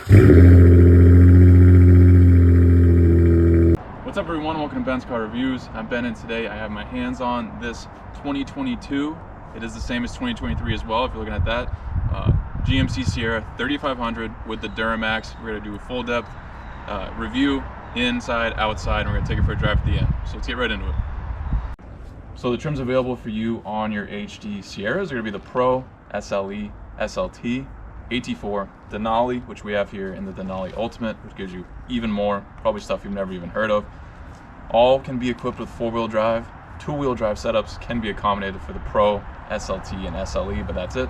What's up everyone, welcome to Ben's Car Reviews. I'm Ben and today I have my hands on this 2022. It is the same as 2023 as well if you're looking at that. GMC Sierra 3500 with the Duramax. We're going to do a full depth review, inside, outside, and we're going to take it for a drive at the end. So let's get right into it. So the trims available for you on your HD Sierras are going to be the Pro, SLE, SLT, AT4, Denali, which we have here in the Denali Ultimate, which gives you even more, probably stuff you've never even heard of. All can be equipped with four-wheel drive. Two-wheel drive setups can be accommodated for the Pro, SLT, and SLE, but that's it.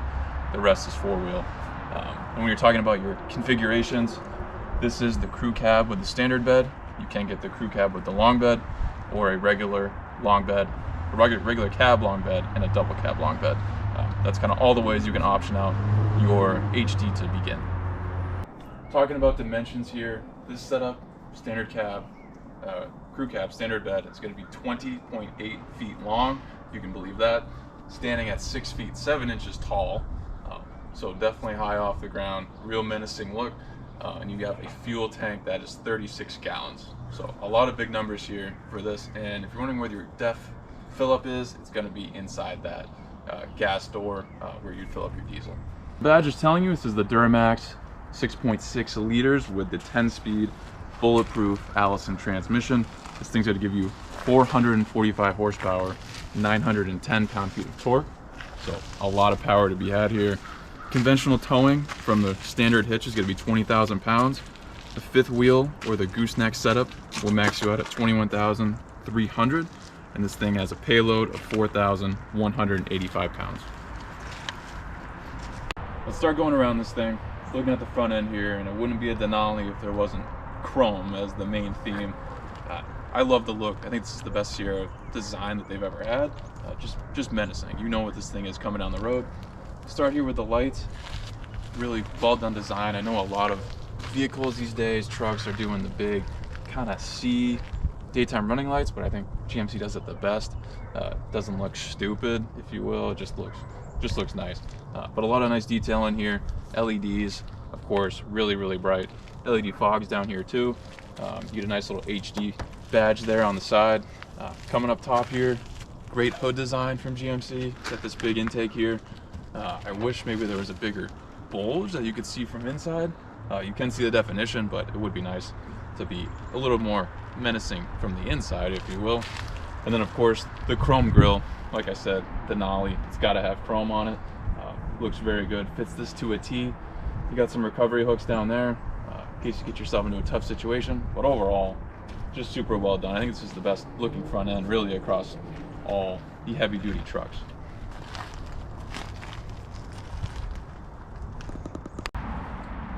The rest is four-wheel. And when you're talking about your configurations, this is the crew cab with the standard bed. You can get the crew cab with the long bed, or a regular long bed, a regular cab long bed, and a double cab long bed. That's kind of all the ways you can option out your HD to begin. Talking about dimensions here, this setup, standard cab, crew cab, standard bed, it's going to be 20.8 feet long, if you can believe that, standing at 6 feet 7 inches tall, so definitely high off the ground, real menacing look, and you have a fuel tank that is 36 gallons. So a lot of big numbers here for this, and if you're wondering where your def fill-up is, it's going to be inside that gas door where you'd fill up your diesel. The badge is telling you this is the Duramax 6.6 liters with the 10-speed bulletproof Allison transmission. This thing's going to give you 445 horsepower, 910 pound-feet of torque. So a lot of power to be had here. Conventional towing from the standard hitch is going to be 20,000 pounds. The fifth wheel or the gooseneck setup will max you out at 21,300. And this thing has a payload of 4,185 pounds. Let's start going around this thing. Looking at the front end here, and it wouldn't be a Denali if there wasn't chrome as the main theme. I love the look. I think this is the best Sierra design that they've ever had. Just menacing. You know what this thing is coming down the road. Start here with the lights. Really well done design. I know a lot of vehicles these days, trucks, are doing the big kind of C daytime running lights, but I think GMC does it the best. Doesn't look stupid, if you will. It just looks nice. But a lot of nice detail in here. LEDs, of course, really bright. LED fogs down here too. You get a nice little HD badge there on the side. Coming up top here, great hood design from GMC. Got this big intake here. I wish maybe there was a bigger bulge that you could see from inside. You can see the definition, but it would be nice to be a little more menacing from the inside, if you will. And then of course the chrome grille, like I said, Denali, it's got to have chrome on it. Looks very good, fits this to a T. You got some recovery hooks down there in case you get yourself into a tough situation, but overall just super well done. I think this is the best looking front end really across all the heavy duty trucks.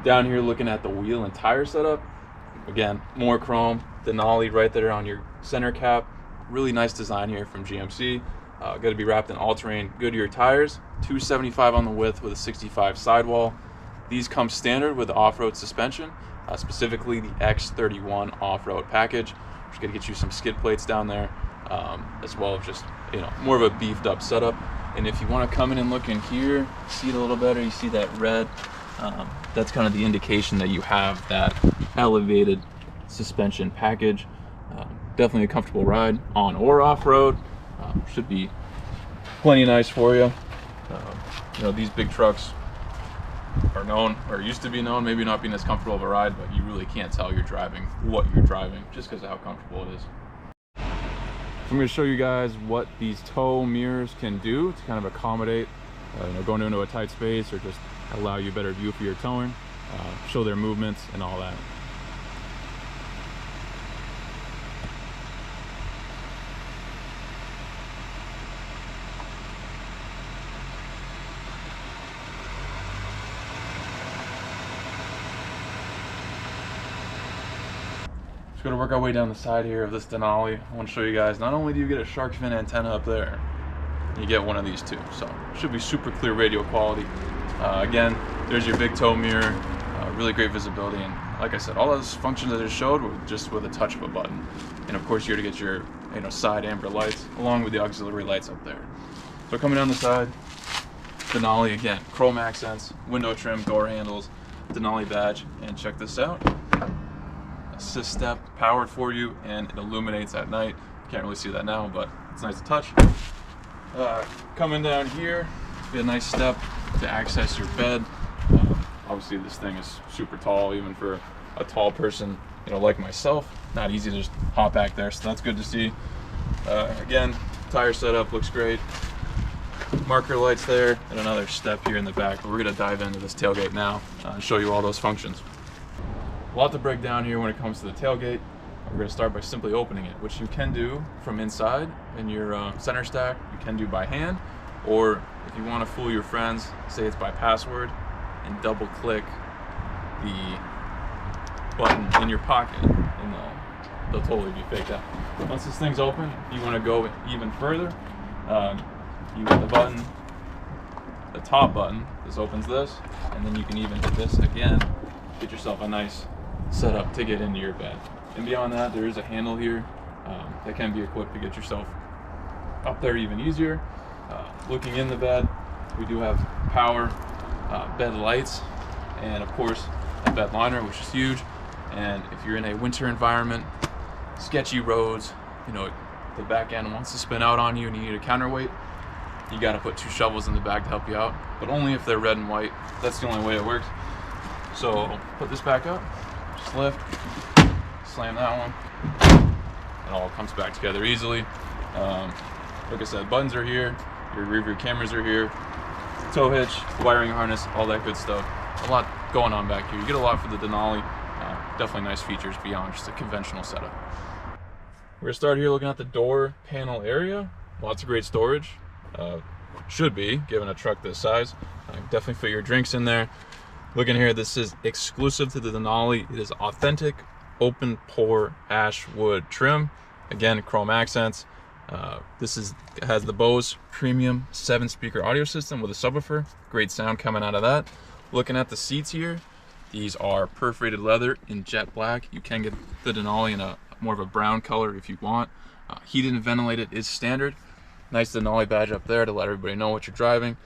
Down here looking at the wheel and tire setup, again, more chrome, Denali right there on your center cap. Really nice design here from GMC. Got to be wrapped in all-terrain Goodyear tires, 275 on the width with a 65 sidewall. These come standard with the off-road suspension, specifically the X31 off-road package, which is going to get you some skid plates down there, as well as just more of a beefed up setup. And if you want to come in and look in here, see it a little better, you see that red. That's kind of the indication that you have that elevated suspension package. Definitely a comfortable ride on or off-road. Should be plenty nice for you. These big trucks are known, or used to be known, maybe not being as comfortable of a ride, but you really can't tell you're driving what you're driving just because of how comfortable it is. So I'm going to show you guys what these tow mirrors can do to kind of accommodate going into a tight space, or just allow you a better view for your towing, show their movements and all that. Just going to work our way down the side here of this Denali. I want to show you guys, not only do you get a shark fin antenna up there, you get one of these too. So should be super clear radio quality. Again, there's your big tow mirror, really great visibility, and like I said, all those functions that I showed were just with a touch of a button. And of course, you're to get your side amber lights along with the auxiliary lights up there. So coming down the side, Denali again, chrome accents, window trim, door handles, Denali badge, and check this out. Assist step, powered for you, and it illuminates at night. Can't really see that now, but it's nice to touch. Coming down here, be a nice step to access your bed. Obviously this thing is super tall, even for a tall person, you know, like myself. Not easy to just hop back there, so that's good to see. Again, tire setup looks great. Marker lights there, and another step here in the back. But we're gonna dive into this tailgate now and show you all those functions. A lot to break down here when it comes to the tailgate. We're gonna start by simply opening it, which you can do from inside in your center stack. You can do by hand, or if you want to fool your friends, say it's by password, and double click the button in your pocket, and they'll totally be faked out. Once this thing's open, you want to go even further. You hit the button, the top button. This opens this, and then you can even hit this again. Get yourself a nice setup to get into your bed. And beyond that, there is a handle here that can be equipped to get yourself up there even easier. Looking in the bed, we do have power bed lights, and of course a bed liner, which is huge. And if you're in a winter environment, sketchy roads, you know, the back end wants to spin out on you and you need a counterweight, you got to put 2 shovels in the back to help you out, but only if they're red and white. That's the only way it works. So put this back up, just lift, slam that one, it all comes back together easily. Like I said, buttons are here, your rear view cameras are here, tow hitch, wiring harness, all that good stuff. A lot going on back here. You get a lot for the Denali. Definitely nice features beyond just a conventional setup. We're gonna start here looking at the door panel area. Lots of great storage. Should be, given a truck this size. Definitely fit your drinks in there. Looking here, this is exclusive to the Denali. It is authentic open pore ash wood trim. Again, chrome accents. This has the Bose premium 7-speaker audio system with a subwoofer. Great sound coming out of that. Looking at the seats here, these are perforated leather in jet black. You can get the Denali in a more of a brown color if you want. Heated and ventilated is standard. Nice Denali badge up there to let everybody know what you're driving.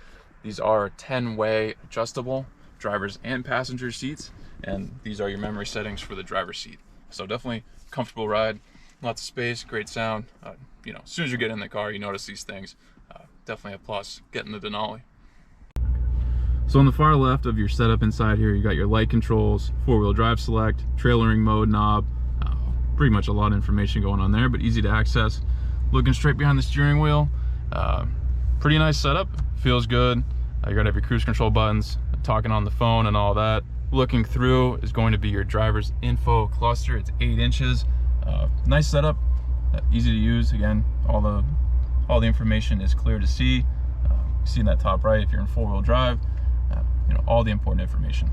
These are 10-way adjustable drivers and passenger seats, and these are your memory settings for the driver's seat. So definitely comfortable ride, lots of space, great sound. You know, as soon as you get in the car, you notice these things. Definitely a plus getting the Denali. So on the far left of your setup inside here, you got your light controls, 4-wheel drive select, trailering mode knob, pretty much a lot of information going on there, but easy to access. Looking straight behind the steering wheel, pretty nice setup, feels good. You gotta have your cruise control buttons, talking on the phone and all that. Looking through is going to be your driver's info cluster. It's 8 inches. Nice setup, easy to use. Again, all the information is clear to see. You see in that top right, if you're in 4-wheel drive, you know, all the important information.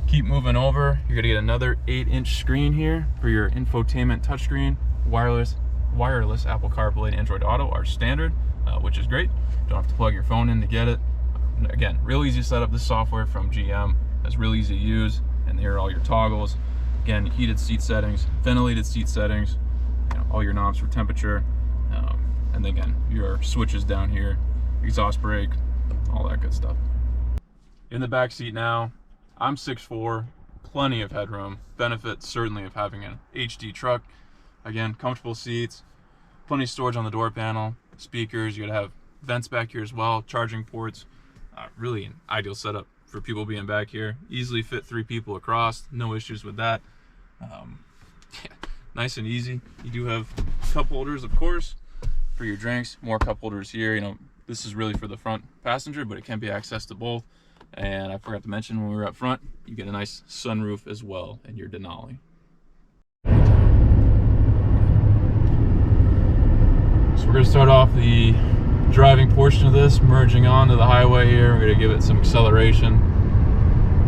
Keep moving over, you're gonna get another 8-inch screen here for your infotainment touchscreen. Wireless Apple CarPlay and Android Auto are standard, which is great. Don't have to plug your phone in to get it. Again, real easy setup. This software from GM is real easy to use, and here are all your toggles. Again, heated seat settings, ventilated seat settings, you know, all your knobs for temperature, and then again, your switches down here, exhaust brake, all that good stuff. In the back seat now, I'm 6'4", plenty of headroom. Benefit certainly of having an HD truck. Again, comfortable seats, plenty of storage on the door panel, speakers. You gotta have vents back here as well, charging ports. Really an ideal setup for people being back here. Easily fit 3 people across, no issues with that. Yeah, nice and easy. You do have cup holders, of course, for your drinks. More cup holders here. You know, this is really for the front passenger, but it can be accessed to both. And I forgot to mention when we were up front, you get a nice sunroof as well in your Denali. So we're going to start off the driving portion of this, merging onto the highway here. We're going to give it some acceleration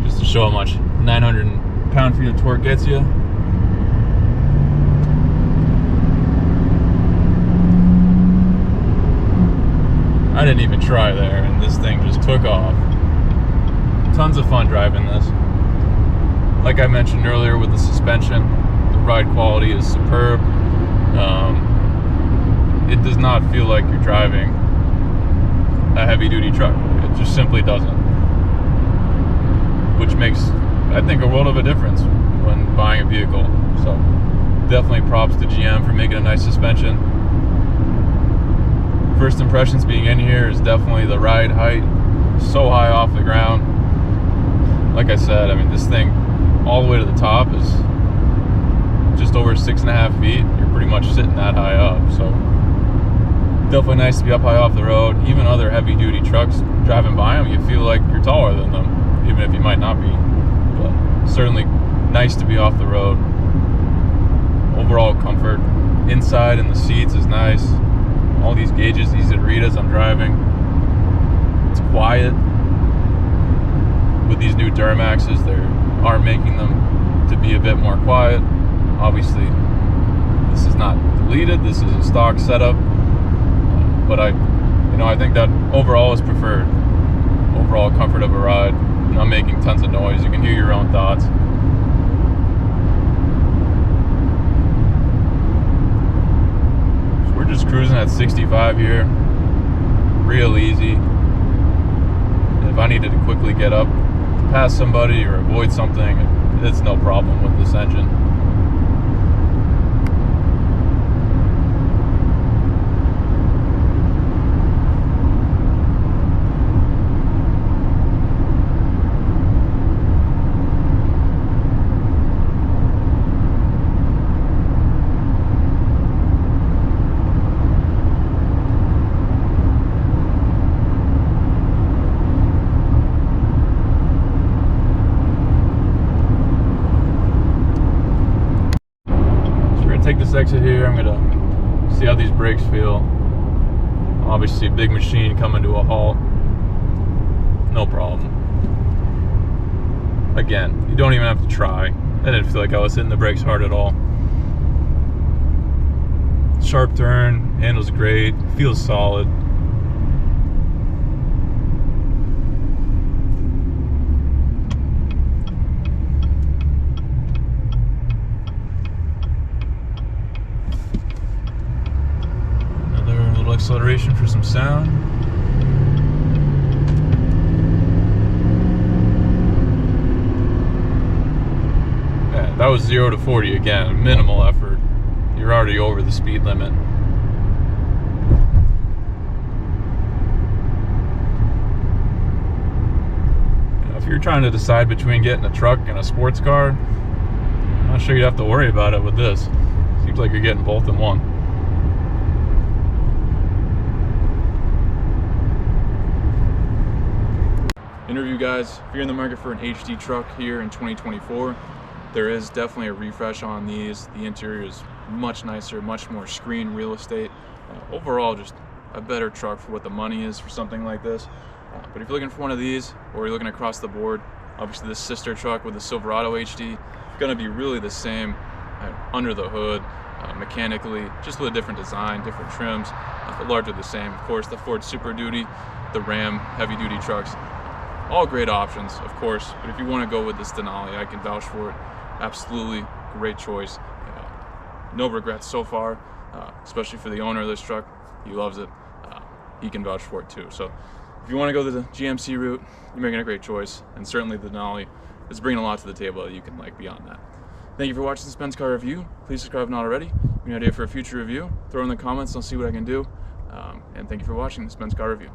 just to show how much 900 pound-feet of torque gets you. I didn't even try there, and this thing just took off. Tons of fun driving this. Like I mentioned earlier with the suspension, the ride quality is superb. It does not feel like you're driving a heavy-duty truck. It just simply doesn't. Which makes I think, a world of a difference when buying a vehicle. So definitely props to GM for making a nice suspension. First impressions being in here is definitely the ride height. So high off the ground. Like I said, I mean, this thing all the way to the top is just over 6.5 feet. You're pretty much sitting that high up. So definitely nice to be up high off the road. Even other heavy duty trucks, driving by them, you feel like you're taller than them, even if you might not be. But certainly nice to be off the road. Overall comfort. Inside in the seats is nice. All these gauges easy to read as I'm driving. It's quiet. With these new Duramaxes, they are making them to be a bit more quiet. Obviously, this is not deleted. This is a stock setup. But I think that overall is preferred. Overall comfort of a ride. Not making tons of noise. You can hear your own thoughts. So we're just cruising at 65 here. Real easy. If I needed to quickly get up to pass somebody or avoid something, it's no problem with this engine. Take this exit here. I'm gonna see how these brakes feel. Obviously, big machine coming to a halt. No problem. Again, you don't even have to try. I didn't feel like I was hitting the brakes hard at all. Sharp turn, handles great, feels solid. Acceleration for some sound. Yeah, that was 0 to 40 again, minimal effort. You're already over the speed limit. If you're trying to decide between getting a truck and a sports car, I'm not sure you'd have to worry about it with this. Seems like you're getting both in one. Interview guys, if you're in the market for an HD truck here in 2024, there is definitely a refresh on these. The interior is much nicer, much more screen real estate. Overall, just a better truck for what the money is for something like this. But if you're looking for one of these, or you're looking across the board, obviously this sister truck with the Silverado HD, gonna be really the same under the hood, mechanically, just with a different design, different trims, but largely the same. Of course, the Ford Super Duty, the Ram heavy duty trucks, all great options, of course, but if you want to go with this Denali, I can vouch for it. Absolutely great choice. No regrets so far, especially for the owner of this truck. He loves it. He can vouch for it too. So if you want to go the GMC route, you're making a great choice, and certainly the Denali is bringing a lot to the table that you can like beyond that. Thank you for watching this Benz car review. Please subscribe if not already. If you have an idea for a future review, throw it in the comments. I'll see what I can do. And thank you for watching this Benz car review.